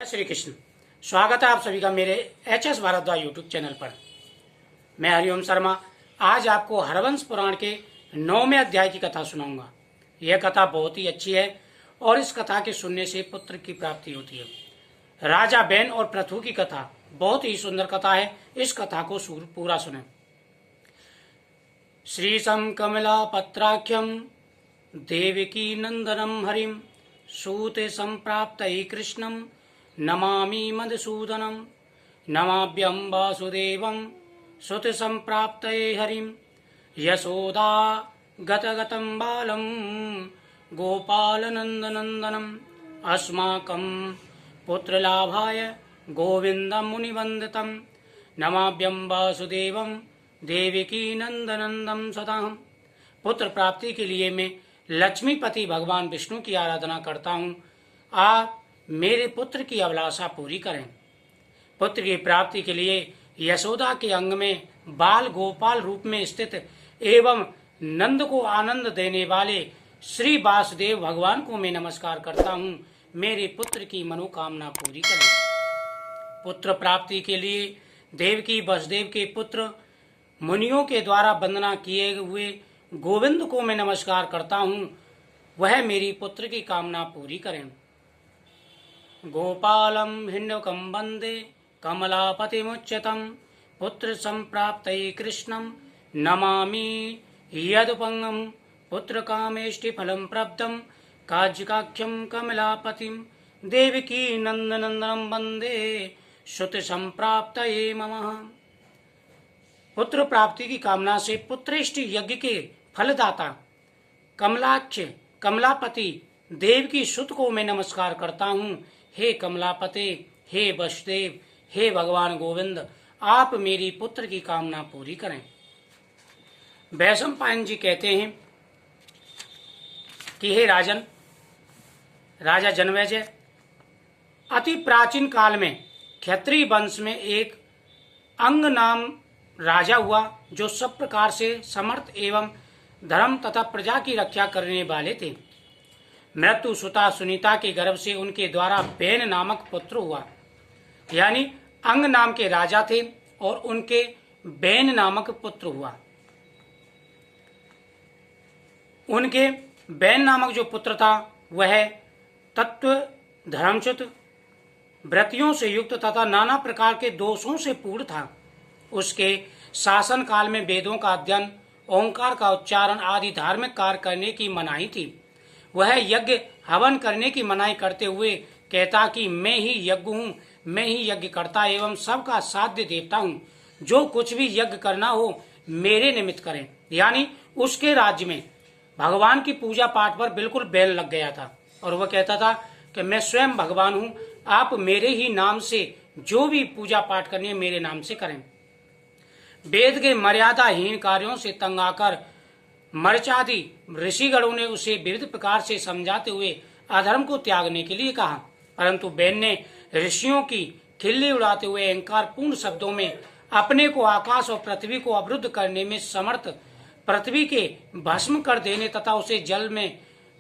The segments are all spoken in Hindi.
श्री कृष्ण। स्वागत है आप सभी का मेरे एच.एस. भारद्वाज यूट्यूब चैनल पर। मैं हरिओम शर्मा आज आपको हरवंश पुराण के 9वें अध्याय की कथा सुनाऊंगा। यह कथा बहुत ही अच्छी है और इस कथा के सुनने से पुत्र की प्राप्ति होती है। राजा बैन और पृथु की कथा बहुत ही सुंदर कथा है। इस कथा को पूरा सुने। श्रीशं कमला पत्राख्यम देवकी नंदनम हरिम सूते संप्राप्तये कृष्णं नमामि मधुसूदनं नमाभ्यं वासुदेवं सुत संप्राप्तये हरिं यशोदा गतगतं बालं गोपालनन्दनन्दनम् अस्माकं पुत्रलाभाय गोविन्दं मुनिवन्दितं नमाभ्यं वासुदेवं देवकी नंदनंदन सदा। पुत्र प्राप्ति के लिए मैं लक्ष्मीपति भगवान विष्णु की आराधना करता हूँ। आप मेरे पुत्र की अभिलाषा पूरी करें। पुत्र की प्राप्ति के लिए यशोदा के अंग में बाल गोपाल रूप में स्थित एवं नंद को आनंद देने वाले श्री वासुदेव भगवान को मैं नमस्कार करता हूँ। मेरे पुत्र की मनोकामना पूरी करें। पुत्र प्राप्ति के लिए देवकी वसुदेव के पुत्र मुनियों के द्वारा वंदना किए हुए गोविंद को मैं नमस्कार करता हूँ। वह मेरी पुत्र की कामना पूरी करें। गोपालं हिंडकं वंदे कमलापतिमुच्यतं पुत्र संप्राप्तये कृष्णं नमामि यदुपंगं पुत्र कामेष्टि फलं प्रब्धं काज्यकाख्यं कमलापतिं देवकी नंदनंदनं वंदे श्रुति संप्राप्तये मम। पुत्र प्राप्ति की कामना से पुत्रेष्टि यज्ञ के फलदाता कमलाक्ष कमलापति देव की सुत को मैं नमस्कार करता हूँ। हे कमलापते, हे वसुदेव, हे भगवान गोविंद, आप मेरी पुत्र की कामना पूरी करें। वैशंपायन जी कहते हैं कि हे राजन, राजा जनमेजय, अति प्राचीन काल में क्षत्रिय वंश में एक अंग नाम राजा हुआ जो सब प्रकार से समर्थ एवं धर्म तथा प्रजा की रक्षा करने वाले थे। मृत्यु सुता सुनीता के गर्भ से उनके द्वारा बैन नामक पुत्र हुआ। यानी अंग नाम के राजा थे और उनके बैन नामक पुत्र हुआ। उनके बैन नामक जो पुत्र था वह तत्व धर्मच्युत व्रतियों से युक्त तथा नाना प्रकार के दोषों से पूर्ण था। उसके शासन काल में वेदों का अध्ययन, ओंकार का उच्चारण आदि धार्मिक कार्य करने की मनाही थी। वह यज्ञ हवन करने की मनाही करते हुए कहता कि मैं ही यज्ञ हूँ, मैं ही यज्ञ करता एवं सबका साध्य देवता हूँ। जो कुछ भी यज्ञ करना हो मेरे निमित्त करें। यानी उसके राज्य में भगवान की पूजा पाठ पर बिल्कुल बैन लग गया था और वह कहता था कि मैं स्वयं भगवान हूँ, आप मेरे ही नाम से जो भी पूजा पाठ करनी है मेरे नाम से करें। वेद के मर्यादाहीन कार्यों से तंग आकर मर्चादि ऋषिगणों ने उसे विविध प्रकार से समझाते हुए अधर्म को त्यागने के लिए कहा, परंतु बैन ने ऋषियों की खिल्ली उड़ाते हुए अहंकार पूर्ण शब्दों में अपने को आकाश और पृथ्वी को अवरुद्ध करने में समर्थ, पृथ्वी के भस्म कर देने तथा उसे जल में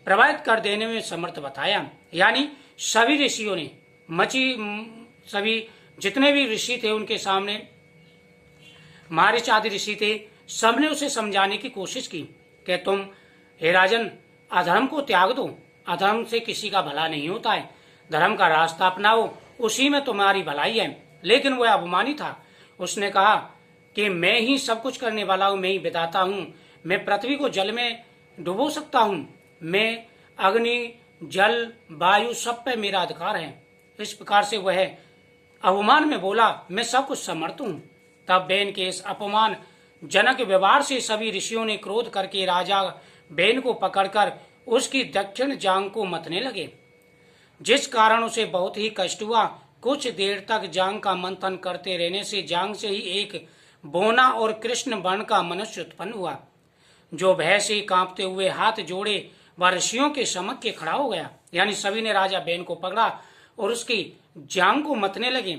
प्रवाहित कर देने में समर्थ बताया। यानी सभी ऋषियों ने सभी जितने भी ऋषि थे उनके सामने मारीच आदि ऋषि थे, सबने उसे समझाने की कोशिश की कि तुम हे राजन अधर्म को त्याग दो, अधर्म से किसी का भला नहीं होता है, धर्म का रास्ता अपनाओ, उसी में तुम्हारी भलाई है। लेकिन वह अभिमानी था। उसने कहा कि मैं ही सब कुछ करने वाला हूँ, मैं ही विधाता हूँ, मैं पृथ्वी को जल में डुबो सकता हूँ, मैं अग्नि जल वायु सब पे मेरा अधिकार है। इस प्रकार से वह अवमान में बोला मैं सब कुछ समर्थ हूँ। तब बैन के इस अपमान जनक व्यवहार से सभी ऋषियों ने क्रोध करके राजा बैन को पकड़कर उसकी दक्षिण जांग को मतने लगे, जिस कारण उसे बहुत ही कष्ट हुआ। कुछ देर तक जांग का मंथन करते रहने से जांग से ही एक बोना और कृष्ण वर्ण का मनुष्य उत्पन्न हुआ, जो भय से कांपते हुए हाथ जोड़े वह ऋषियों के समक्ष खड़ा हो गया। यानी सभी ने राजा बैन को पकड़ा और उसकी जांग को मतने लगे।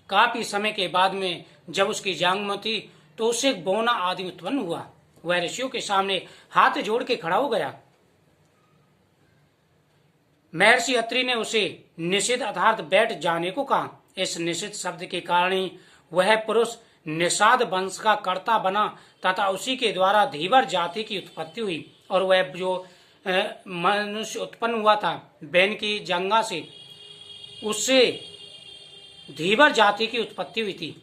काफी समय के बाद में जब उसकी जांग मती तो उससे एक बोना आदि उत्पन्न हुआ। वह ऋषियों के सामने हाथ जोड़ के खड़ा हो गया। महर्षि अत्रि ने उसे निषिद्ध अर्थात बैठ जाने को कहा। इस निषिद्ध शब्द के कारण ही वह पुरुष निषाद वंश का कर्ता बना तथा उसी के द्वारा धीवर जाति की उत्पत्ति हुई। और वह जो मनुष्य उत्पन्न हुआ था बैन की जंगा से, उससे धीवर जाति की उत्पत्ति हुई थी।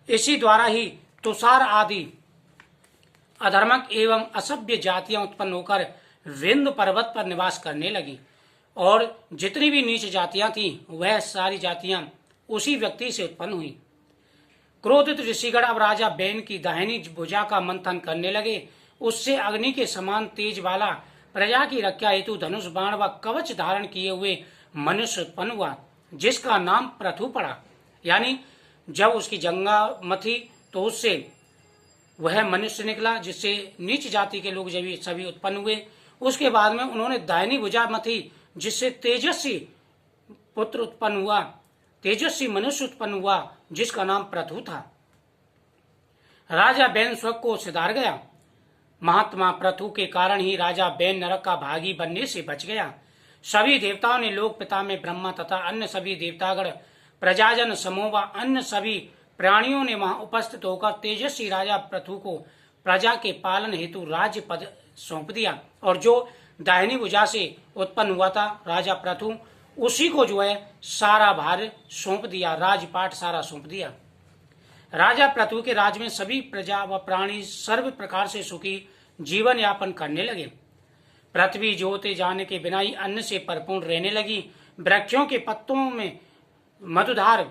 इसी द्वारा ही तुषार आदि अधर्मक एवं असभ्य जातियां उत्पन्न होकर विंध्य पर्वत पर निवास करने लगी। और जितनी भी नीच जातियां थीं वह सारी जातियां उसी व्यक्ति से उत्पन्न हुई। क्रोधित ऋषिगण अब राजा बैन की दाहिनी भुजा का मंथन करने लगे। उससे अग्नि के समान तेज वाला प्रजा की रक्षा हेतु धनुष बाण व कवच धारण किए हुए मनुष्य उत्पन्न हुआ, जिसका नाम पृथु पड़ा। यानी जब उसकी जंगा मथी तो उससे वह मनुष्य निकला जिससे नीच जाति के लोग जब सभी उत्पन्न हुए। उसके बाद में उन्होंने दाहिनी भुजा मथी जिससे तेजस्वी पुत्र उत्पन्न हुआ, तेजस्वी मनुष्य उत्पन्न हुआ, जिसका नाम पृथु था। राजा बैन स्वर्ग को सिधार गया। महात्मा पृथु के कारण ही राजा बैन नरक का भागी बनने से बच गया। सभी देवताओं ने लोक पिता में ब्रह्मा तथा अन्य सभी देवतागण, प्रजाजन समूह व अन्य सभी प्राणियों ने वहां उपस्थित होकर तेजस्वी राजा पृथु को प्रजा के पालन हेतु राज्य पद सौंप दिया। और जो दाहिनी भुजा से उत्पन्न हुआ था राजा पृथु, उसी को जो है सारा भार सौंप दिया, राजपाट सारा सौंप दिया। राजा पृथु के राज में सभी प्रजा व प्राणी सर्व प्रकार से सुखी जीवन यापन करने लगे। पृथ्वी जोते जाने के बिना ही अन्न से परिपूर्ण रहने लगी। वृक्षों के पत्तों में मधुधार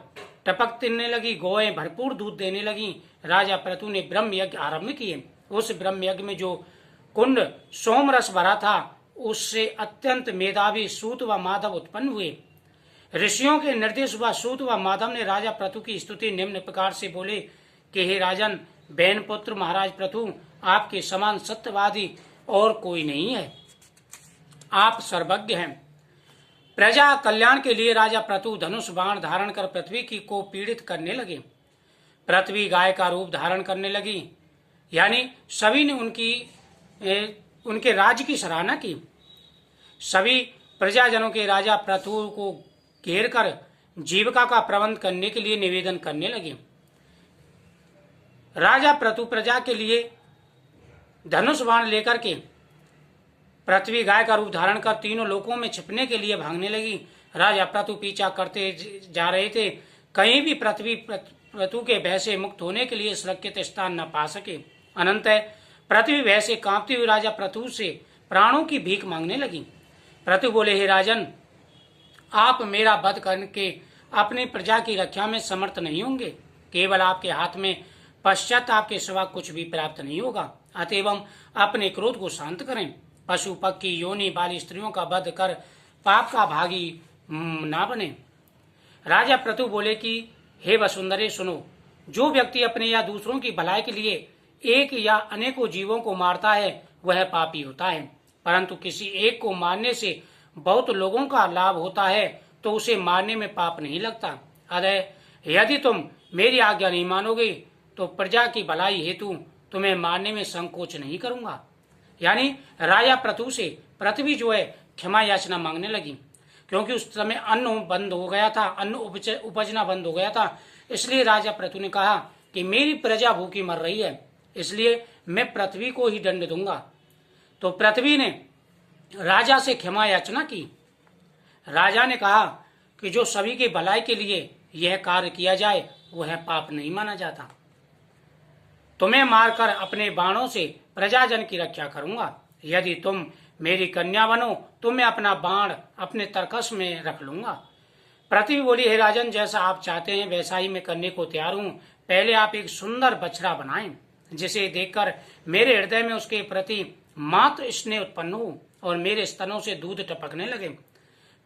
टपकने लगी, गौएं भरपूर दूध देने लगी। राजा पृथु ने ब्रह्म यज्ञ आरंभ किए। उस ब्रह्म यज्ञ में जो कुंड सोम रस भरा था उससे अत्यंत मेधावी सूत व माधव उत्पन्न हुए। ऋषियों के निर्देश व सूत व माधव ने राजा पृथु की स्तुति निम्न प्रकार से बोले कि हे राजन, बैन पुत्र महाराज पृथु, आपके समान सत्यवादी और कोई नहीं है, आप सर्वज्ञ हैं। प्रजा कल्याण के लिए राजा पृथु धनुष बाण धारण कर पृथ्वी की को पीड़ित करने लगे। पृथ्वी गाय का रूप धारण करने लगी। यानी सभी ने उनके राज्य की सराहना की। सभी प्रजाजनों के राजा पृथु को घेर कर जीविका का प्रबंध करने के लिए निवेदन करने लगे। राजा पृथु प्रजा के लिए धनुष बाण लेकर के पृथ्वी गाय का रूप धारण कर तीनों लोकों में छिपने के लिए भागने लगी। राजा पृथु पीछा करते जा रहे थे, कहीं भी पृथ्वी पृथु के भय से मुक्त होने के लिए सुरक्षित स्थान न पा सके। अनंतः पृथ्वी भय से कांपती हुई राजा पृथु से प्राणों की भीख मांगने लगी। पृथु बोले, हे राजन, आप मेरा वध करके अपनी प्रजा की रक्षा में समर्थ नहीं होंगे। केवल आपके हाथ में पश्चाताप के सिवा कुछ भी प्राप्त नहीं होगा। अतएव अपने क्रोध को शांत करें। पशु पक्षी योनि वाली स्त्रियों का वध कर पाप का भागी ना बने। राजा पृथु बोले कि हे वसुंधरे, सुनो, जो व्यक्ति अपने या दूसरों की भलाई के लिए एक या अनेकों जीवों को मारता है वह पापी होता है, परंतु किसी एक को मारने से बहुत लोगों का लाभ होता है तो उसे मारने में पाप नहीं लगता। अतः यदि तुम मेरी आज्ञा नहीं मानोगे तो प्रजा की भलाई हेतु तुम्हें मारने में संकोच नहीं करूंगा। यानी राजा पृथु से पृथ्वी जो है क्षमा याचना मांगने लगी, क्योंकि उस समय अन्न बंद हो गया था, अन्न उपजना बंद हो गया था। इसलिए राजा पृथु ने कहा कि मेरी प्रजा भूखी मर रही है, इसलिए मैं पृथ्वी को ही दंड दूंगा। तो पृथ्वी ने राजा से क्षमा याचना की। राजा ने कहा कि जो सभी की भलाई के लिए यह कार्य किया जाए वह पाप नहीं माना जाता। तुम्हें मारकर अपने बाणों से प्रजाजन की रक्षा करूंगा। यदि तुम मेरी कन्या बनो तो मैं अपना बाण अपने तरकस में रख लूंगा। पृथ्वी बोली, हे राजन, जैसा आप चाहते हैं वैसा ही मैं करने को तैयार हूं। पहले आप एक सुंदर बछड़ा बनाएं जिसे देखकर मेरे हृदय में उसके प्रति मात्र स्नेह उत्पन्न हो और मेरे स्तनों से दूध टपकने लगे।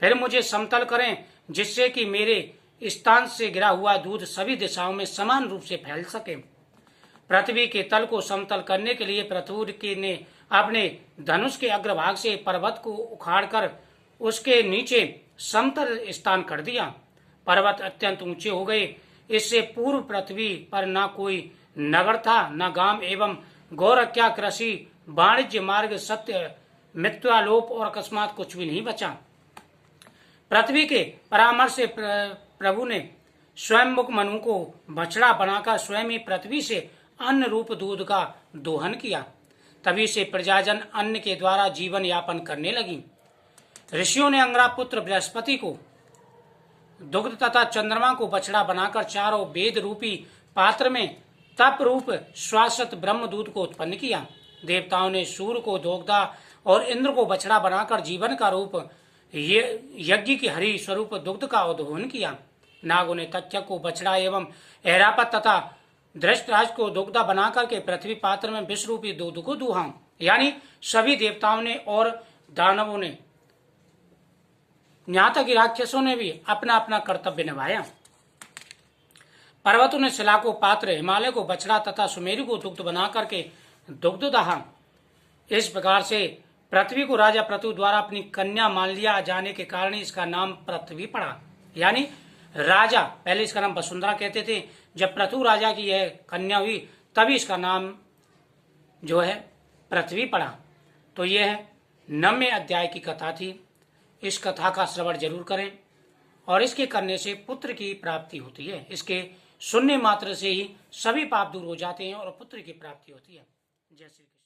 फिर मुझे समतल करें जिससे कि मेरे स्थान से गिरा हुआ दूध सभी दिशाओं में समान रूप से फैल सके। पृथ्वी के तल को समतल करने के लिए पृथु ने अपने धनुष के अग्रभाग से पर्वत को उखाड़कर उसके नीचे समतल स्थान कर दिया। पर्वत अत्यंत ऊंचे हो गए। इससे पूर्व पृथ्वी पर न कोई नगर था, न गांव एवं गौरक्षा, कृषि, वाणिज्य मार्ग, सत्य मिथ्यालोप और अकस्मात कुछ भी नहीं बचा। पृथ्वी के परामर्श से प्रभु ने स्वयंमुख मनु को बछड़ा बनाकर स्वयं ही पृथ्वी से अन्न रूप दूध का दोहन किया। तभी से प्रजाजन अन्न के द्वारा जीवन यापन करने लगी। ऋषियों ने अंगरापुत्र बृहस्पति को दुग्ध तथा चंद्रमा को बछड़ा बनाकर चारों वेद रूपी पात्र में तप रूप शाश्वत ब्रह्म दूध को उत्पन्न किया। देवताओं ने सूर्य को दोग्धा और इंद्र को बछड़ा बनाकर जीवन का रूप यज्ञ की हरि स्वरूप दुग्ध का उद्वहन किया। नागों ने तक्षक को बछड़ा एवं ऐरापत तथा धृष्टराज को दुग्धा बनाकर के पृथ्वी पात्र में विष रूपी दूध को दुहा। यानी सभी देवताओं ने और दानवों ने, यहाँ तक राक्षसों ने भी अपना अपना कर्तव्य निभाया। पर्वतों ने शिला को पात्र, हिमालय को बछड़ा तथा सुमेरु को दुग्ध बना करके दुग्ध दहा। इस प्रकार से पृथ्वी को राजा पृथु द्वारा अपनी कन्या मान लिया जाने के कारण इसका नाम पृथ्वी पड़ा। यानी राजा, पहले इसका नाम वसुंधरा कहते थे, जब पृथु राजा की यह कन्या हुई तभी इसका नाम जो है पृथ्वी पड़ा। तो यह 9वें अध्याय की कथा थी। इस कथा का श्रवण जरूर करें और इसके करने से पुत्र की प्राप्ति होती है। इसके सुनने मात्र से ही सभी पाप दूर हो जाते हैं और पुत्र की प्राप्ति होती है। जय श्री कृष्ण।